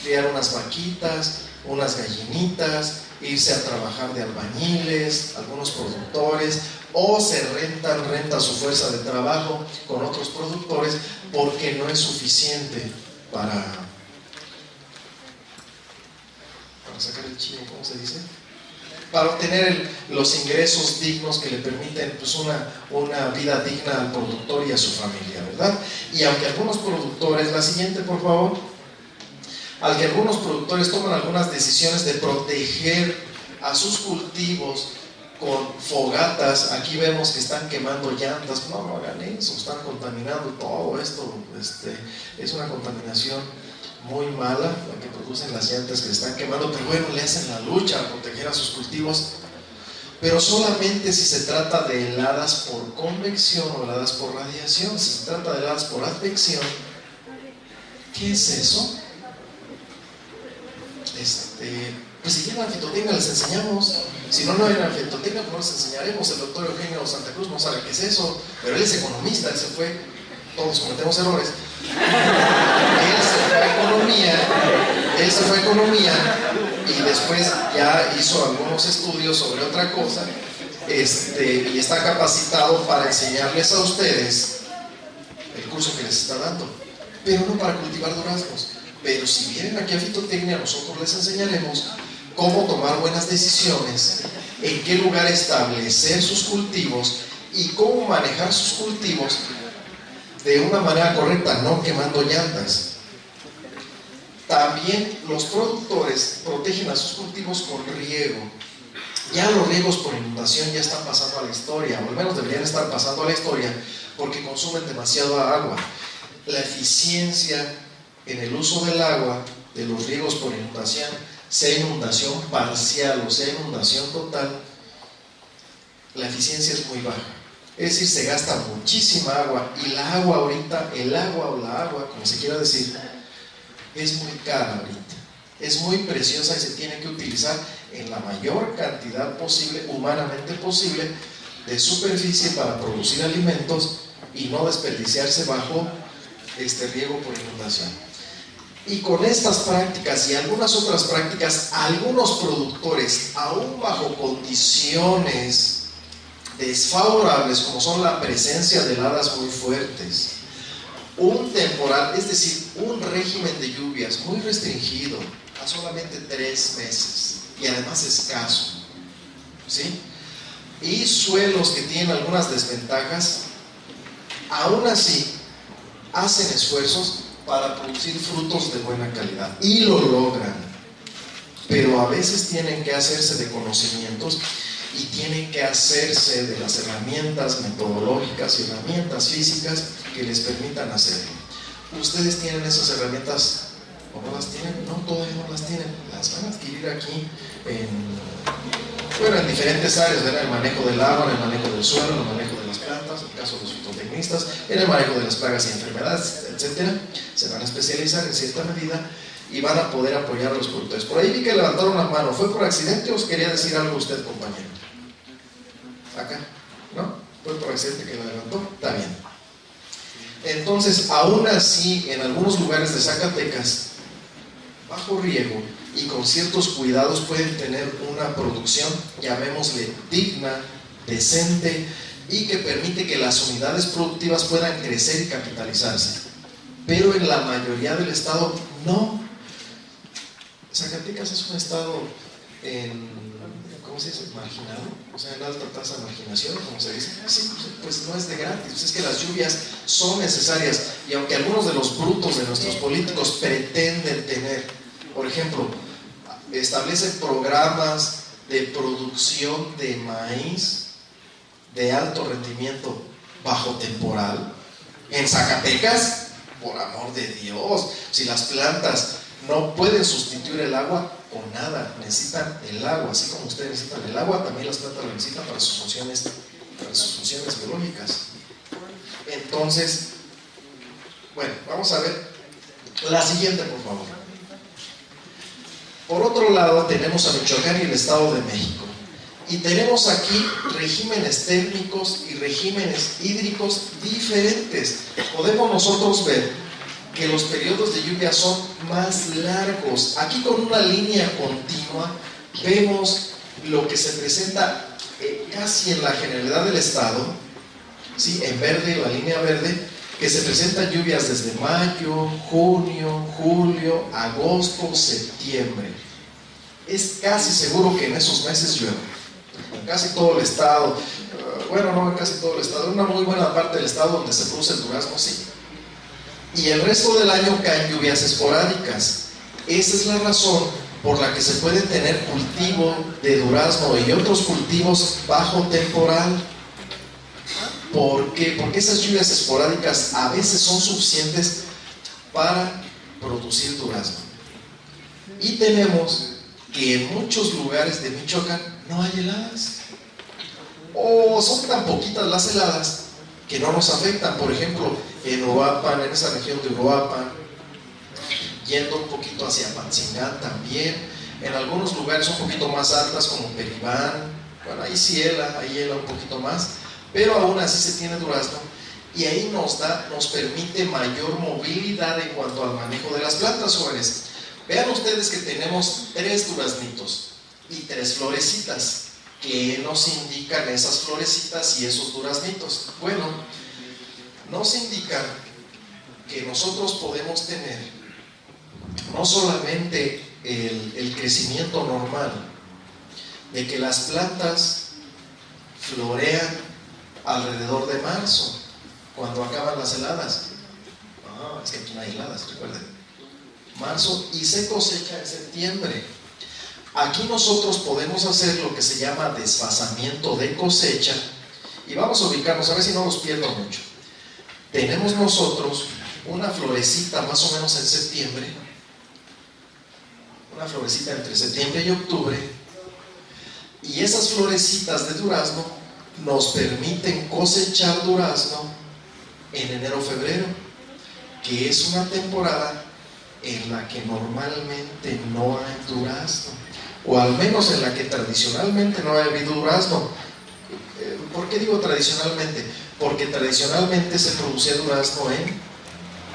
criar unas vaquitas, unas gallinitas, irse a trabajar de albañiles, algunos productores, o se renta su fuerza de trabajo con otros productores, porque no es suficiente para sacar el chile, ¿cómo se dice? Para obtener los ingresos dignos que le permiten pues una vida digna al productor y a su familia, ¿verdad? Y aunque algunos productores, la siguiente por favor, aunque algunos productores toman algunas decisiones de proteger a sus cultivos con fogatas, aquí vemos que están quemando llantas, no hagan eso, están contaminando todo esto, es una contaminación muy mala la que producen las llantas que están quemando, pero bueno, le hacen la lucha a proteger a sus cultivos, pero solamente si se trata de heladas por convección o heladas por radiación. Si se trata de heladas por advección, ¿qué es eso? Pues si llevan fitotecnia les enseñamos. Si no llevan fitotecnia, pues les enseñaremos. El doctor Eugenio Santa Cruz no sabe qué es eso, pero él es economista, él se fue, todos cometemos errores. Él se fue a economía y después ya hizo algunos estudios sobre otra cosa, y está capacitado para enseñarles a ustedes el curso que les está dando, pero no para cultivar duraznos. Pero si vienen aquí a fitotecnia, nosotros les enseñaremos cómo tomar buenas decisiones, en qué lugar establecer sus cultivos y cómo manejar sus cultivos de una manera correcta, no quemando llantas. También los productores protegen a sus cultivos con riego. Ya los riegos por inundación ya están pasando a la historia, o al menos deberían estar pasando a la historia, porque consumen demasiada agua. La eficiencia en el uso del agua de los riegos por inundación, sea inundación parcial o sea inundación total, la eficiencia es muy baja. Es decir, se gasta muchísima agua, y la agua ahorita, el agua o la agua, como se quiera decir, es muy cara ahorita, es muy preciosa y se tiene que utilizar en la mayor cantidad posible, humanamente posible, de superficie para producir alimentos y no desperdiciarse bajo riego por inundación. Y con estas prácticas y algunas otras prácticas, algunos productores, aún bajo condiciones desfavorables, como son la presencia de heladas muy fuertes, un temporal, es decir, un régimen de lluvias muy restringido, a solamente 3 meses y además escaso, ¿sí? Y suelos que tienen algunas desventajas, aún así hacen esfuerzos para producir frutos de buena calidad y lo logran, pero a veces tienen que hacerse de conocimientos y tienen que hacerse de las herramientas metodológicas y herramientas físicas que les permitan hacerlo. ¿Ustedes tienen esas herramientas o no las tienen? No, todavía no las tienen. Las van a adquirir aquí en diferentes áreas, en el manejo del agua, en el manejo del suelo, en el manejo de las plantas, en el caso de los fitotecnistas, en el manejo de las plagas y enfermedades, etcétera. Se van a especializar en cierta medida y van a poder apoyar a los productores. Por ahí vi que levantaron la mano. ¿Fue por accidente o os quería decir algo usted, compañero? Acá, ¿no? ¿Fue por accidente que la levantó? Está bien. Entonces, aún así, en algunos lugares de Zacatecas, bajo riego y con ciertos cuidados pueden tener una producción, llamémosle digna, decente, y que permite que las unidades productivas puedan crecer y capitalizarse. Pero en la mayoría del estado, no. Zacatecas es un estado ¿cómo se dice? Marginado, o sea, en alta tasa de marginación, como se dice. Sí, pues no es de gratis, es que las lluvias son necesarias, y aunque algunos de los brutos de nuestros políticos pretenden tener, por ejemplo, establecen programas de producción de maíz de alto rendimiento bajo temporal, en Zacatecas, por amor de Dios, si las plantas no pueden sustituir el agua con nada, necesitan el agua, así como ustedes necesitan el agua, también las plantas lo necesitan para sus funciones biológicas. Entonces, bueno, vamos a ver la siguiente, por favor. Por otro lado, tenemos a Michoacán y el Estado de México, y tenemos aquí regímenes térmicos y regímenes hídricos diferentes. Podemos nosotros ver que los periodos de lluvia son más largos. Aquí con una línea continua vemos lo que se presenta casi en la generalidad del estado, ¿sí? En verde, la línea verde, que se presentan lluvias desde mayo, junio, julio, agosto, septiembre. Es casi seguro que en esos meses llueve. En casi todo el estado, bueno, no en casi todo el estado, en una muy buena parte del estado donde se produce el durazno, sí. Y el resto del año caen lluvias esporádicas. Esa es la razón por la que se puede tener cultivo de durazno y otros cultivos bajo temporal. ¿Por qué? Porque esas lluvias esporádicas a veces son suficientes para producir durazno. Y tenemos que en muchos lugares de Michoacán no hay heladas, o son tan poquitas las heladas que no nos afectan. Por ejemplo, en Uruapan, en esa región de Uruapan, yendo un poquito hacia Patzingán también, en algunos lugares un poquito más altas como Peribán, bueno, ahí sí hiela un poquito más, pero aún así se tiene durazno, y ahí nos permite mayor movilidad en cuanto al manejo de las plantas, jóvenes. Vean ustedes que tenemos 3 duraznitos y 3 florecitas. ¿Qué nos indican esas florecitas y esos duraznitos? Bueno, nos indican que nosotros podemos tener no solamente el crecimiento normal, de que las plantas florean alrededor de marzo, cuando acaban las heladas. Es que aquí no hay heladas, recuerden. Marzo, y se cosecha en septiembre. Aquí nosotros podemos hacer lo que se llama desfasamiento de cosecha, y vamos a ubicarnos, a ver si no los pierdo mucho. Tenemos nosotros una florecita más o menos en septiembre, una florecita entre septiembre y octubre, y esas florecitas de durazno nos permiten cosechar durazno en enero-febrero, que es una temporada en la que normalmente no hay durazno, o al menos en la que tradicionalmente no ha habido durazno. ¿Por qué digo tradicionalmente? Porque tradicionalmente se producía durazno en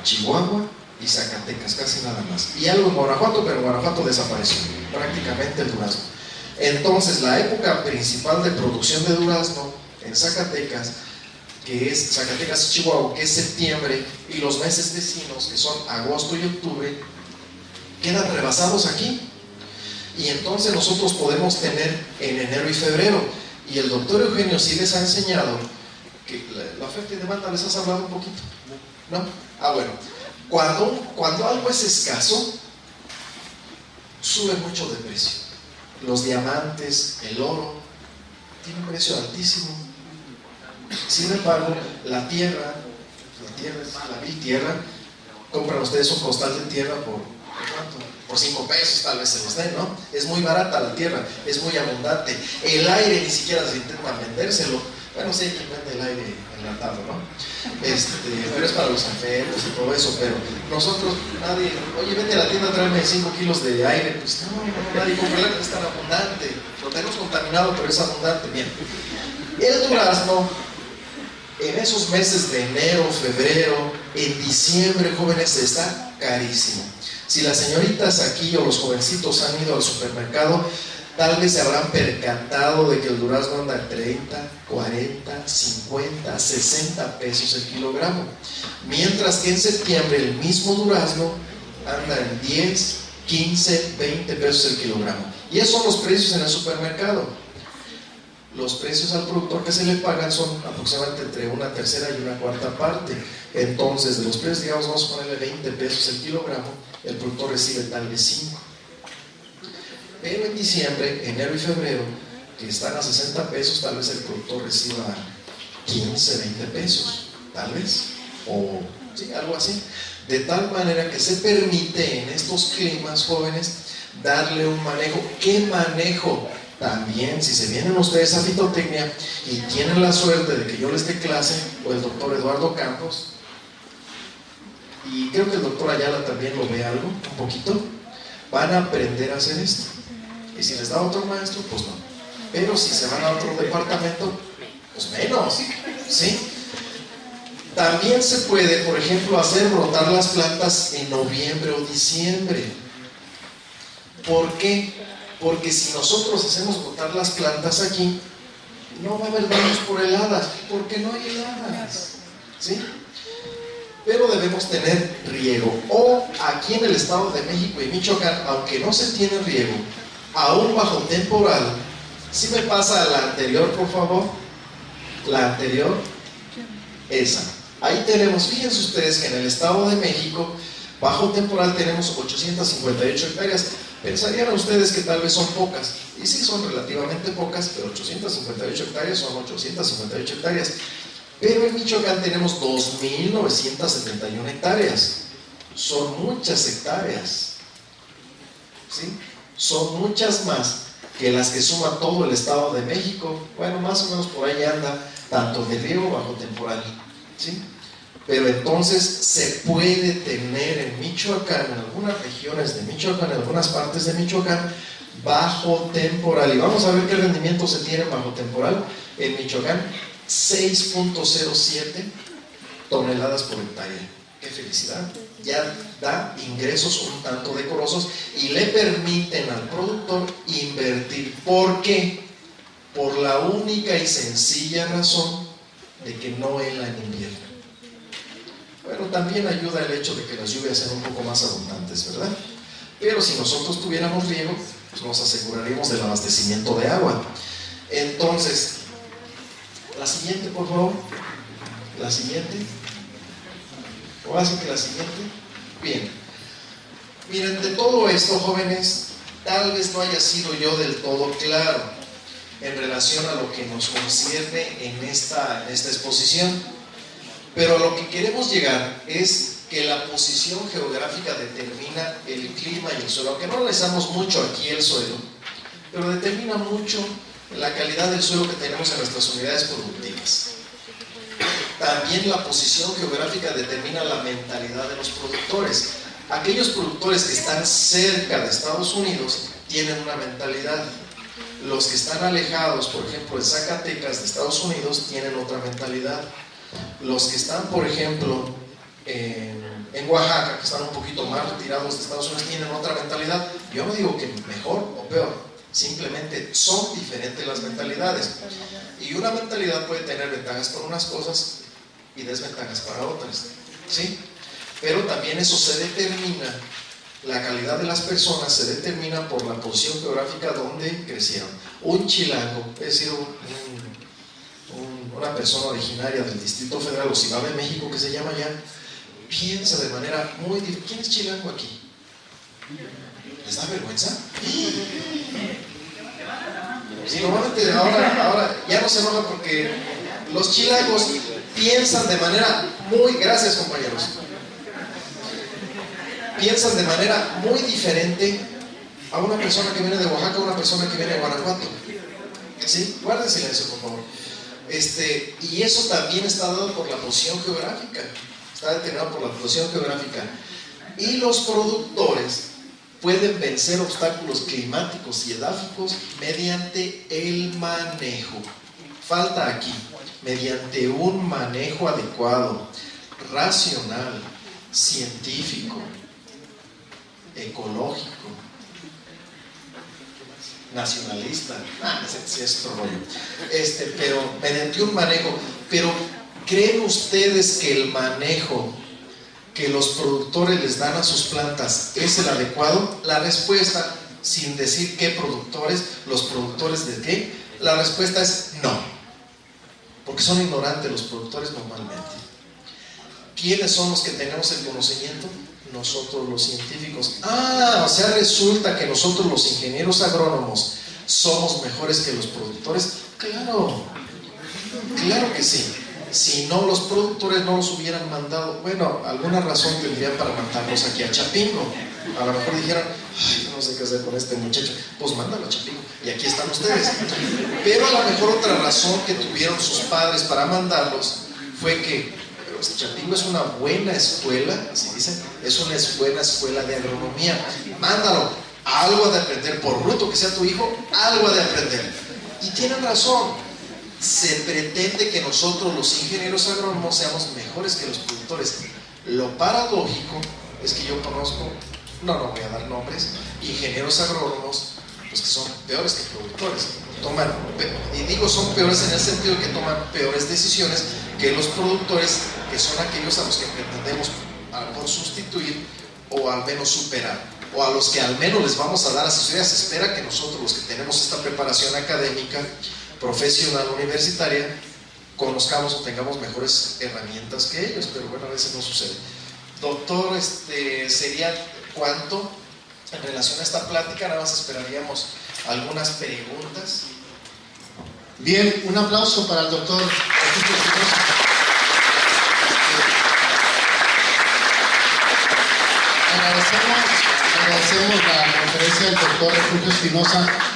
Chihuahua y Zacatecas, casi nada más, y algo en Guanajuato, pero Guanajuato desapareció prácticamente el durazno. Entonces la época principal de producción de durazno en Zacatecas, que es Zacatecas y Chihuahua, que es septiembre, y los meses vecinos, que son agosto y octubre, quedan rebasados aquí. Y entonces nosotros podemos tener en enero y febrero, y el doctor Eugenio sí les ha enseñado que la oferta y demanda, ¿les has hablado un poquito? ¿No? Ah, bueno, cuando algo es escaso, sube mucho de precio. Los diamantes, el oro, tiene un precio altísimo. Sin embargo, la tierra es la vil tierra. Compran ustedes un costal de tierra por ¿cuánto? Por 5 pesos tal vez se los den, ¿no? Es muy barata la tierra, es muy abundante. El aire ni siquiera se intenta vendérselo. Bueno, sí hay quien vende el aire enlatado, ¿no? Pero es para los enfermos y todo eso. Pero nosotros, nadie, oye, vete a la tienda a traerme 5 kilos de aire. Pues no, nadie compra, es tan abundante. Lo tenemos contaminado, pero es abundante. Bien, el durazno, en esos meses de enero, febrero, en diciembre, jóvenes, está carísimo. Si las señoritas aquí o los jovencitos han ido al supermercado, tal vez se habrán percatado de que el durazno anda en 30, 40, 50, 60 pesos el kilogramo. Mientras que en septiembre el mismo durazno anda en 10, 15, 20 pesos el kilogramo. Y esos son los precios en el supermercado. Los precios al productor que se le pagan son aproximadamente entre una tercera y una cuarta parte. Entonces, de los precios, digamos, vamos a ponerle 20 pesos el kilogramo, el productor recibe tal vez 5. Pero en diciembre, enero y febrero, que están a 60 pesos, tal vez el productor reciba 15, 20 pesos, tal vez, o sí, algo así. De tal manera que se permite en estos climas, jóvenes, darle un manejo. ¿Qué manejo? También, si se vienen ustedes a fitotecnia y tienen la suerte de que yo les dé clase, o el doctor Eduardo Campos, y creo que el doctor Ayala también lo ve algo, un poquito, van a aprender a hacer esto. Y si les da otro maestro, pues no. Pero si se van a otro departamento, pues menos, ¿sí? También se puede, por ejemplo, hacer brotar las plantas en noviembre o diciembre. ¿Por qué? Porque si nosotros hacemos brotar las plantas aquí, no va a haber daños por heladas, porque no hay heladas, ¿sí? Pero debemos tener riego. O aquí en el Estado de México y Michoacán, aunque no se tiene riego, aún bajo temporal, si me pasa a la anterior, por favor, la anterior, esa. Ahí tenemos, fíjense ustedes que en el Estado de México, bajo temporal tenemos 858 hectáreas. Pensarían ustedes que tal vez son pocas, y sí son relativamente pocas, pero 858 hectáreas son 858 hectáreas. Pero en Michoacán tenemos 2.971 hectáreas. Son muchas hectáreas, ¿sí? Son muchas más que las que suma todo el Estado de México. Bueno, más o menos por ahí anda, tanto de riego bajo temporal, ¿sí? Pero entonces se puede tener en Michoacán, en algunas regiones de Michoacán, en algunas partes de Michoacán, bajo temporal. Y vamos a ver qué rendimiento se tiene bajo temporal en Michoacán: 6.07 toneladas por hectárea. ¡Qué felicidad! Ya da ingresos un tanto decorosos y le permiten al productor invertir. ¿Por qué? Por la única y sencilla razón de que no hela en invierno. Bueno, también ayuda el hecho de que las lluvias sean un poco más abundantes, ¿verdad? Pero si nosotros tuviéramos riego, pues nos aseguraríamos del abastecimiento de agua. Entonces, la siguiente, por favor. La siguiente. ¿O así que la siguiente? Bien. Miren, de todo esto, jóvenes, tal vez no haya sido yo del todo claro en relación a lo que nos concierne en esta exposición. Pero a lo que queremos llegar es que la posición geográfica determina el clima y el suelo. Aunque no analizamos mucho aquí el suelo, pero determina mucho la calidad del suelo que tenemos en nuestras unidades productivas. También la posición geográfica determina la mentalidad de los productores. Aquellos productores que están cerca de Estados Unidos tienen una mentalidad. Los que están alejados, por ejemplo, en Zacatecas de Estados Unidos, tienen otra mentalidad. Los que están, por ejemplo, en Oaxaca, que están un poquito más retirados de Estados Unidos, tienen otra mentalidad. Yo no digo que mejor o peor, simplemente son diferentes las mentalidades. Y una mentalidad puede tener ventajas para unas cosas y desventajas para otras, ¿sí? Pero también eso se determina La calidad de las personas se determina por la posición geográfica donde crecieron. Un chilango, es decir, una persona originaria del Distrito Federal o Ciudad de México, que se llama ya, piensa de manera muy diferente. ¿Quién es chilango aquí? ¿Les da vergüenza? Sí, normalmente ahora ya no se enoja porque los chilangos piensan de manera muy, gracias compañeros, piensan de manera muy diferente a una persona que viene de Oaxaca, a una persona que viene de Guanajuato. ¿Sí? Guarden silencio, por favor. Y eso también está dado por la posición geográfica, está determinado por la posición geográfica. Y los productores pueden vencer obstáculos climáticos y edáficos mediante el manejo. Falta aquí, mediante un manejo adecuado, racional, científico, ecológico, nacionalista, ese es otro rollo, pero mediante un manejo. Pero ¿creen ustedes que el manejo que los productores les dan a sus plantas es el adecuado? La respuesta, sin decir qué productores, los productores de qué, la respuesta es no, porque son ignorantes los productores normalmente. ¿Quiénes son los que tenemos el conocimiento? Nosotros los científicos. O sea, resulta que nosotros los ingenieros agrónomos somos mejores que los productores. Claro, claro que sí. Si no, los productores no los hubieran mandado. Bueno, alguna razón tendrían para mandarlos aquí a Chapingo. A lo mejor dijeran, ay, no sé qué hacer con este muchacho, pues mándalo a Chapingo, y aquí están ustedes. Pero a lo mejor otra razón que tuvieron sus padres para mandarlos fue que Chapingo es una buena escuela, así dicen, es una buena escuela de agronomía. Mándalo, algo ha de aprender, por bruto que sea tu hijo, algo ha de aprender. Y tienen razón. Se pretende que nosotros los ingenieros agrónomos seamos mejores que los productores. Lo paradójico es que yo conozco, no voy a dar nombres, ingenieros agrónomos pues que son peores que productores. Y digo son peores en el sentido de que toman peores decisiones que los productores, que son aquellos a los que pretendemos por sustituir o al menos superar, o a los que al menos les vamos a dar asesoría. Se espera que nosotros, los que tenemos esta preparación académica, profesional, universitaria, conozcamos o tengamos mejores herramientas que ellos, pero bueno, a veces no sucede. Doctor, ¿sería cuánto en relación a esta plática? Nada más esperaríamos algunas preguntas. Bien, un aplauso para el doctor. Agradecemos la conferencia del doctor Refugio Espinosa.